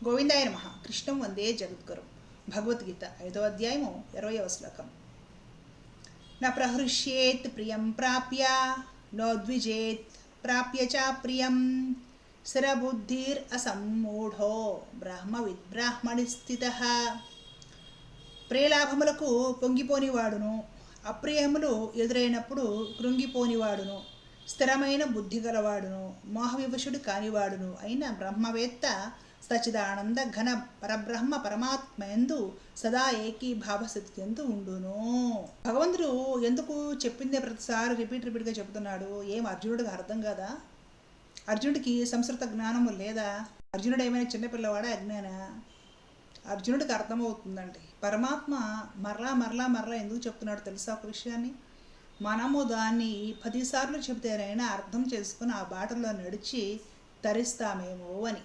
గోవిందాయ నమః. కృష్ణం వందే జగద్గురు. భగవద్గీత 5వ అధ్యాయము 20వ శ్లోకం. న ప్రహృష్యేత్ ప్రియం ప్రాప్య నోద్విజేత్ ప్రాప్య చ ప్రియం స్థిరబుద్ధిర్ అసమ్మూఢో బ్రహ్మవిద్ బ్రాహ్మణి స్థితః. ప్రియలాభములకు పొంగిపోనివాడును, అప్రియములు ఎదురైనప్పుడు కృంగిపోనివాడును, స్థిరమైన బుద్ధి గలవాడును, మోహవివశుడు కానివాడును అయిన బ్రహ్మవేత్త సచిదానంద ఘన పరబ్రహ్మ పరమాత్మయందు సదా ఏకీభావ స్థితి ఎందు ఉండును. భగవంతుడు ఎందుకు చెప్పిందే ప్రతిసారి రిపీట్గా చెబుతున్నాడు? ఏం అర్జునుడికి అర్థం కాదా? అర్జునుడికి సంస్కృత జ్ఞానము లేదా? అర్జునుడు ఏమైనా చిన్నపిల్లవాడా, అజ్ఞాన? అర్జునుడికి అర్థమవుతుందండి. పరమాత్మ మరలా మరలా మరలా ఎందుకు చెప్తున్నాడు తెలుసా ఒక విషయాన్ని? మనము దాన్ని 10 సార్లు చెబితేనైనా అర్థం చేసుకుని ఆ బాటలో నడిచి తరిస్తామేమో అని.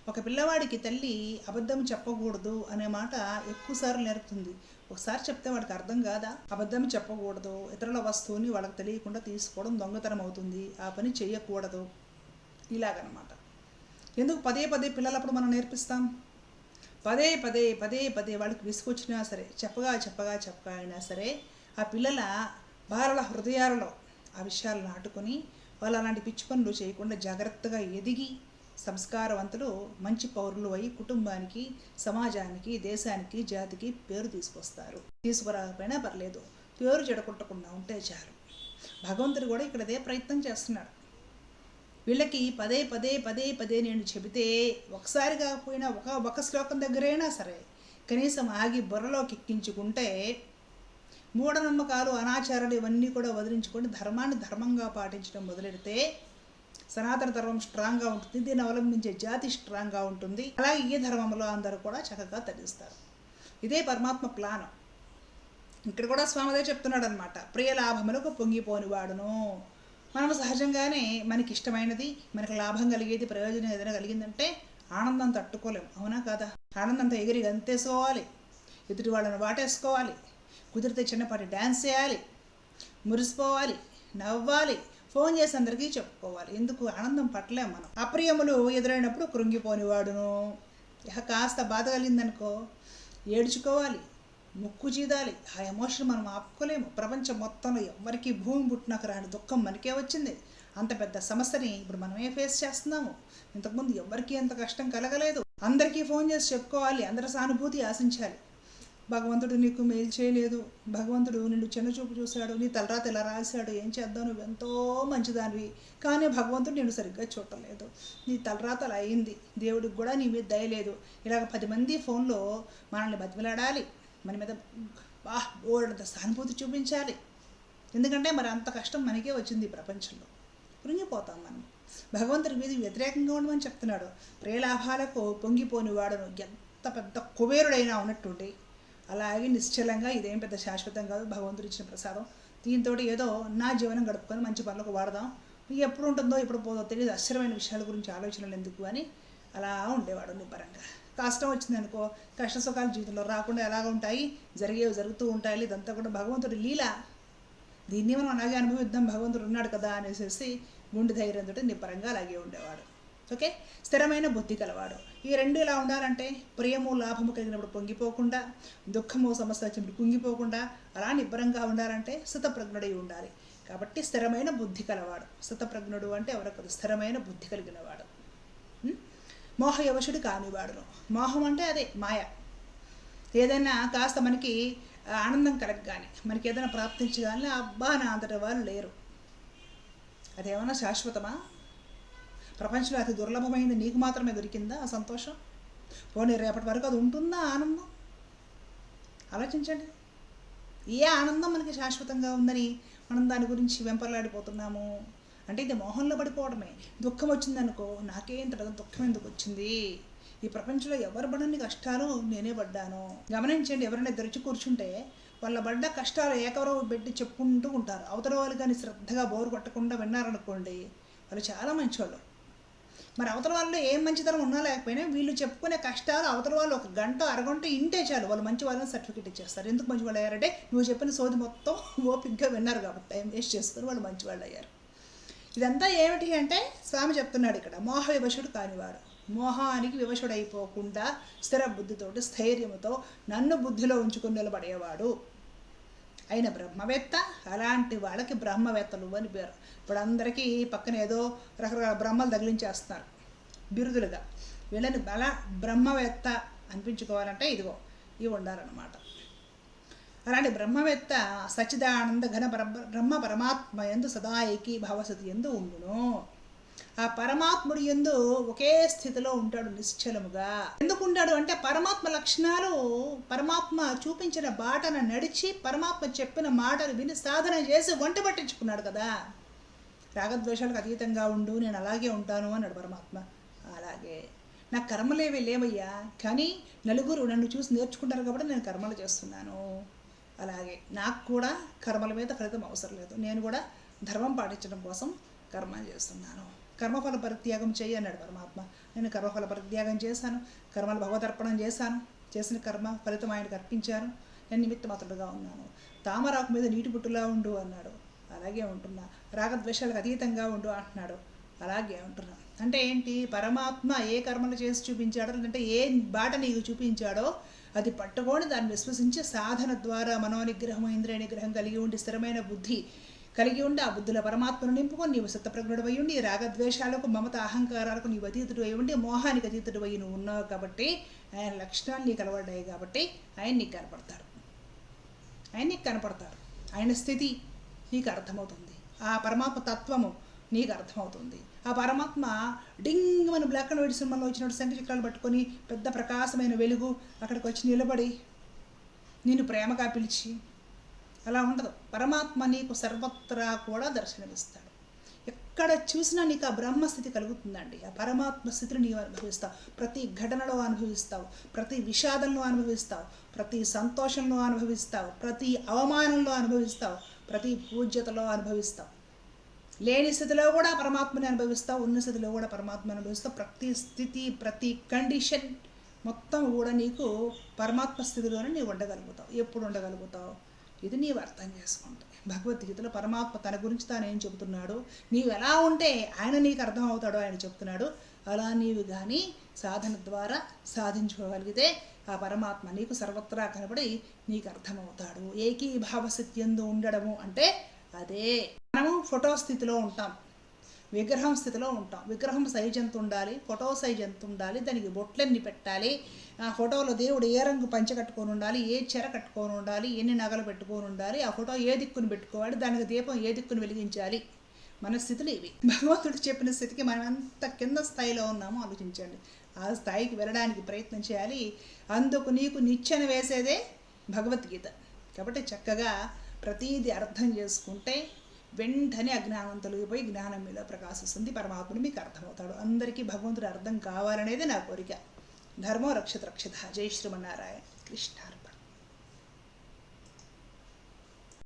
ఒక పిల్లవాడికి తల్లి అబద్ధం చెప్పకూడదు అనే మాట ఎక్కువసార్లు నేర్పుతుంది. ఒకసారి చెప్తే వాడికి అర్థం కాదా? అబద్ధం చెప్పకూడదు, ఇతరుల వస్తువుని వాళ్ళకి తెలియకుండా తీసుకోవడం దొంగతనం అవుతుంది, ఆ పని చేయకూడదు, ఇలాగనమాట. ఎందుకు పదే పదే పిల్లలప్పుడు మనం నేర్పిస్తాం? పదే పదే పదే పదే వాళ్ళకి విసుకొచ్చినా సరే, చెప్పగా అయినా సరే ఆ పిల్లల బాలల హృదయాలలో ఆ విషయాలు నాటుకొని వాళ్ళు అలాంటి పిచ్చి పనులు చేయకుండా జాగ్రత్తగా ఎదిగి సంస్కారవంతులు, మంచి పౌరులు అయి కుటుంబానికి, సమాజానికి, దేశానికి, జాతికి పేరు తీసుకొస్తారు. తీసుకురాకపోయినా పర్లేదు, పేరు చెడగొట్టకుండా ఉంటే చాలు. భగవంతుడు కూడా ఇక్కడ అదే ప్రయత్నం చేస్తున్నాడు. వీళ్ళకి పదే పదే పదే పదే నేను చెబితే ఒకసారి కాకపోయినా ఒక శ్లోకం దగ్గరైనా సరే కనీసం ఆగి బుర్రలోకి ఎక్కించుకుంటే మూఢనమ్మకాలు, అనాచారాలు ఇవన్నీ కూడా వదిలించుకొని ధర్మాన్ని ధర్మంగా పాటించడం మొదలెడితే సనాతన ధర్మం స్ట్రాంగ్గా ఉంటుంది, దీన్ని అవలంబించే జాతి స్ట్రాంగ్గా ఉంటుంది. అలాగే ఈ ధర్మంలో అందరూ కూడా చక్కగా తరిస్తారు. ఇదే పరమాత్మ ప్లాన్. ఇక్కడ కూడా స్వామిదే చెప్తున్నాడు అనమాట. ప్రియ లాభములకు పొంగిపోనివాడును. మనం సహజంగానే మనకి ఇష్టమైనది, మనకి లాభం కలిగేది, ప్రయోజనం ఏదైనా కలిగిందంటే ఆనందం తట్టుకోలేము, అవునా కాదా? ఆనందంతో ఎగిరి గంతేసుకోవాలి, ఎదుటి వాళ్ళని వాటేసుకోవాలి, కుదిరితే చిన్నపాటి డ్యాన్స్ చేయాలి, మురిసిపోవాలి, నవ్వాలి, ఫోన్ చేసి అందరికీ చెప్పుకోవాలి. ఎందుకు? ఆనందం పట్టలేము మనం. అప్రియములు ఎదురైనప్పుడు కృంగిపోనివాడును. ఇక కాస్త బాధ కలిగిందనుకో ఏడ్చుకోవాలి, ముక్కు చీదాలి. ఆ ఎమోషన్ మనం ఆపుకోలేము. ప్రపంచం మొత్తంలో ఎవరికి భూమి పుట్టినాక రాని దుఃఖం మనకే వచ్చింది. అంత పెద్ద సమస్యని ఇప్పుడు మనమే ఫేస్ చేస్తున్నాము. ఇంతకుముందు ఎవరికి అంత కష్టం కలగలేదు. అందరికీ ఫోన్ చేసి చెప్పుకోవాలి, అందరి సానుభూతి ఆశించాలి. భగవంతుడు నీకు మేలు చేయలేదు, భగవంతుడు నిన్ను చిన్నచూపు చూశాడు, నీ తలరాత ఇలా రాశాడు, ఏం చేద్దాం, నువ్వు ఎంతో మంచిదానివి, కానీ భగవంతుడు నేను సరిగ్గా చూడలేదు, నీ తలరాత అలా అయింది, దేవుడికి కూడా నీ మీద దయలేదు. ఇలాగ 10 మంది ఫోన్లో మనల్ని బతిమలాడాలి, మన మీద ఓడంత సానుభూతి చూపించాలి. ఎందుకంటే మరి అంత కష్టం మనకే వచ్చింది ఈ ప్రపంచంలో. కృంగిపోతాం మనం. భగవంతుడి మీద వ్యతిరేకంగా ఉండమని చెప్తున్నాడు. ప్రియలాభాలకు పొంగిపోని వాడును. ఎంత పెద్ద కుబేరుడైనా ఉన్నట్టుండి అలాగే నిశ్చలంగా, ఇదేం పెద్ద శాశ్వతం కాదు, భగవంతుడు ఇచ్చిన ప్రసాదం, దీంతో ఏదో నా జీవనం గడుపుకొని మంచి పనులకు వాడదాం, ఎప్పుడు ఉంటుందో ఎప్పుడు పోదో తెలియదు, అశ్చర్యమైన విషయాల గురించి ఆలోచనలు ఎందుకు అని అలా ఉండేవాడు నిబ్బరంగా. కష్టం వచ్చిందనుకో, కష్ట సుఖాలు జీవితంలో రాకుండా ఎలాగ ఉంటాయి, జరిగేవి జరుగుతూ ఉంటాయి. ఇదంతా కూడా భగవంతుడి లీల, దీన్ని మనం అలాగే అనుభవిద్దాం, భగవంతుడు ఉన్నాడు కదా అనేసి గుండె ధైర్యంతో నిబ్బరంగా అలాగే ఉండేవాడు. ఓకే. స్థిరమైన బుద్ధి కలవాడు. ఈ రెండు ఎలా ఉండాలంటే ప్రియము లాభము కలిగినప్పుడు పొంగిపోకుండా, దుఃఖము సమస్య వచ్చినప్పుడు కుంగిపోకుండా అలా నిబ్బరంగా ఉండాలంటే స్థితప్రజ్ఞుడై ఉండాలి. కాబట్టి స్థిరమైన బుద్ధి కలవాడు. స్థితప్రజ్ఞుడు అంటే ఎవరో స్థిరమైన బుద్ధి కలిగిన వాడు. మోహయవశుడు కానివాడును. మోహం అంటే అదే మాయ. ఏదైనా కాస్త మనకి ఆనందం కలగగానే, మనకి ఏదైనా ప్రాప్తించగానే అబ్బా నా అంతటి వాళ్ళు లేరు, అదేమన్నా శాశ్వతమా? ప్రపంచంలో అతి దుర్లభమైంది నీకు మాత్రమే దొరికిందా ఆ సంతోషం? పోనీ రేపటి వరకు అది ఉంటుందా ఆనందం? ఆలోచించండి. ఏ ఆనందం మనకి శాశ్వతంగా ఉందని మనం దాని గురించి వెంపర్లాడిపోతున్నాము అంటే ఇది మోహంలో పడిపోవడమే. దుఃఖం వచ్చిందనుకో, నాకే ఇంత పెద్ద దుఃఖం ఎందుకు వచ్చింది, ఈ ప్రపంచంలో ఎవరు పడని కష్టాలు నేనే పడ్డాను. గమనించండి, ఎవరైనా తెరిచి కూర్చుంటే వాళ్ళ పడ్డ కష్టాలు ఏకవరవ పెట్టి చెప్పుకుంటూ ఉంటారు. అవతల వాళ్ళు కానీ శ్రద్ధగా బోరు కొట్టకుండా విన్నారనుకోండి, వాళ్ళు చాలా మంచివాళ్ళు. మరి అవతల వాళ్ళు ఏం మంచితనం ఉన్నా లేకపోయినా వీళ్ళు చెప్పుకునే కష్టాలు అవతల వాళ్ళు 1 గంట అరగంట ఇంటే చాలు, వాళ్ళు మంచి వాళ్ళని సర్టిఫికేట్ ఇచ్చేస్తారు. ఎందుకు మంచి వాళ్ళు అయ్యారంటే నువ్వు చెప్పిన సోది మొత్తం ఓపికగా విన్నారు కాబట్టి, టైం వేస్ట్ చేసుకుని వాళ్ళు మంచి వాళ్ళు అయ్యారు. ఇదంతా ఏమిటి అంటే స్వామి చెప్తున్నాడు ఇక్కడ, మోహవివశుడు కానివాడు. మోహానికి వివశుడైపోకుండా స్థిర బుద్ధితోటి స్థైర్యముతో నన్ను బుద్ధిలో ఉంచుకుని నిలబడేవాడు అయిన బ్రహ్మవేత్త. అలాంటి వాళ్ళకి బ్రహ్మవేత్తలు అని పేరు. ఇప్పుడు అందరికీ పక్కన ఏదో రకరకాల బ్రహ్మలు తగిలించేస్తున్నారు బిరుదులుగా. వీళ్ళని బ్రహ్మవేత్త అనిపించుకోవాలంటే ఇదిగో ఇవి ఉండాలన్నమాట. అలాంటి బ్రహ్మవేత్త సచ్చిదానంద ఘన బ్రహ్మ పరమాత్మ యందు సదా ఏకీభావసతి యందు ఉండును. ఆ పరమాత్ముడు యందు ఒకే స్థితిలో ఉంటాడు నిశ్చలముగా. ఎందుకు ఉంటాడు అంటే పరమాత్మ లక్షణాలు, పరమాత్మ చూపించిన బాటను నడిచి పరమాత్మ చెప్పిన మాటలు విని సాధన చేసి వంట పట్టించుకున్నాడు కదా. రాగద్వేషాలకు అతీతంగా ఉండు, నేను అలాగే ఉంటాను అన్నాడు పరమాత్మ. అలాగే నాకు కర్మలేవి లేవయ్యా, కానీ నలుగురు నన్ను చూసి నేర్చుకుంటారు కాబట్టి నేను కర్మలు చేస్తున్నాను. అలాగే నాకు కూడా కర్మల మీద ఫలితం అవసరం లేదు, నేను కూడా ధర్మం పాటించడం కోసం కర్మ చేస్తున్నాను. కర్మఫల పరిత్యాగం చేయి అన్నాడు పరమాత్మ. నేను కర్మఫల పరిత్యాగం చేశాను, కర్మలు భగవదర్పణం చేశాను, చేసిన కర్మ ఫలితం ఆయనకు అర్పించాను, నేను నిమిత్తమాత్రుడుగా ఉన్నాను. తామరాకు మీద నీటి బుట్టులా ఉండు అన్నాడు, అలాగే ఉంటున్నా. రాగద్వేషాలకు అతీతంగా ఉండు అంటున్నాడు, అలాగే ఉంటున్నా. అంటే ఏంటి, పరమాత్మ ఏ కర్మలు చేసి చూపించాడో, అంటే ఏ బాట నీకు చూపించాడో అది పట్టుకొని దాన్ని విశ్వసించి సాధన ద్వారా మనోనిగ్రహం ఇంద్రియ నిగ్రహం కలిగి ఉండి స్థిరమైన బుద్ధి కలిగి ఉండి ఆ బుద్ధిలో పరమాత్మను నింపుకొని నీవు సత్తప్రజ్ఞుడు అయి ఉండి రాగద్వేషాలకు మమత అహంకారాలకు నీవు అతీతుడు అయి ఉండి మోహానికి అతీతుడు అయి నువ్వు ఉన్నావు కాబట్టి ఆయన లక్షణాలు నీకు అలవాడాయి కాబట్టి ఆయన నీకు కనపడతాడు. ఆయన స్థితి నీకు అర్థమవుతుంది, ఆ పరమాత్మ తత్వము నీకు అర్థమవుతుంది. ఆ పరమాత్మ డింగ్ మన బ్లాక్ అండ్ వైట్ సినిమాలో వచ్చినట్టు శంఖచక్రాలు పట్టుకొని పెద్ద ప్రకాశమైన వెలుగు అక్కడికి వచ్చి నిలబడి నేను ప్రేమగా పిలిచి అలా ఉండదు. పరమాత్మ నీకు సర్వత్రా కూడా దర్శనమిస్తాడు. ఎక్కడ చూసినా నీకు ఆ బ్రహ్మస్థితి కలుగుతుందండి. ఆ పరమాత్మ స్థితిని నీవు అనుభవిస్తావు. ప్రతి ఘటనలో అనుభవిస్తావు, ప్రతి విషాదంలో అనుభవిస్తావు, ప్రతి సంతోషంలో అనుభవిస్తావు, ప్రతి అవమానంలో అనుభవిస్తావు, ప్రతి పూజ్యతలో అనుభవిస్తావు. లేని స్థితిలో కూడా పరమాత్మని అనుభవిస్తావు, ఉన్న స్థితిలో కూడా పరమాత్మని అనుభవిస్తావు. ప్రతి స్థితి, ప్రతి కండిషన్ మొత్తం కూడా నీకు పరమాత్మ స్థితిలోనే నీవు ఉండగలుగుతావు. ఎప్పుడు ఉండగలుగుతావు? ఇది నీవు అర్థం చేసుకుంటావు. భగవద్గీతలో పరమాత్మ తన గురించి తాను ఏం చెబుతున్నాడు, నీవు ఎలా ఉంటే ఆయన నీకు అర్థం అవుతాడో ఆయన చెప్తున్నాడు. అలా నీవు కానీ సాధన ద్వారా సాధించుకోగలిగితే ఆ పరమాత్మ నీకు సర్వత్రా కనబడి నీకు అర్థమవుతాడు. ఏకీభావస్థిత్యందు ఉండడము అంటే అదే. మనము ఫోటో స్థితిలో ఉంటాం, విగ్రహం స్థితిలో ఉంటాం. విగ్రహం సైజ్ ఎంత ఉండాలి, ఫోటో సైజ్ ఎంత ఉండాలి, దానికి బొట్లెన్ని పెట్టాలి, ఆ ఫోటోలో దేవుడు ఏ రంగు పంచ కట్టుకొని ఉండాలి, ఏ చెర కట్టుకొని ఉండాలి, ఎన్ని నగలు పెట్టుకొని ఉండాలి, ఆ ఫోటో ఏ దిక్కును పెట్టుకోవాలి, దానికి దీపం ఏ దిక్కును వెలిగించాలి, మన స్థితులు ఇవి. భగవంతుడు చెప్పిన స్థితికి మనం ఎంత కింద స్థాయిలో ఉన్నామో ఆలోచించండి. ఆ స్థాయికి వెళ్ళడానికి ప్రయత్నం చేయాలి. అందుకు నీకు నిచ్చెన వేసేదే భగవద్గీత. కాబట్టి చక్కగా ప్రతీది అర్థం చేసుకుంటే వెంటనే అజ్ఞానం తొలగిపోయి జ్ఞానం మీద ప్రకాశిస్తుంది. పరమాత్ముడు మీకు అర్థమవుతాడు. అందరికీ భగవంతుడు అర్థం కావాలనేది నా కోరిక. ధర్మో రక్షిత రక్షిత. జై శ్రీమన్నారాయణ. కృష్ణ.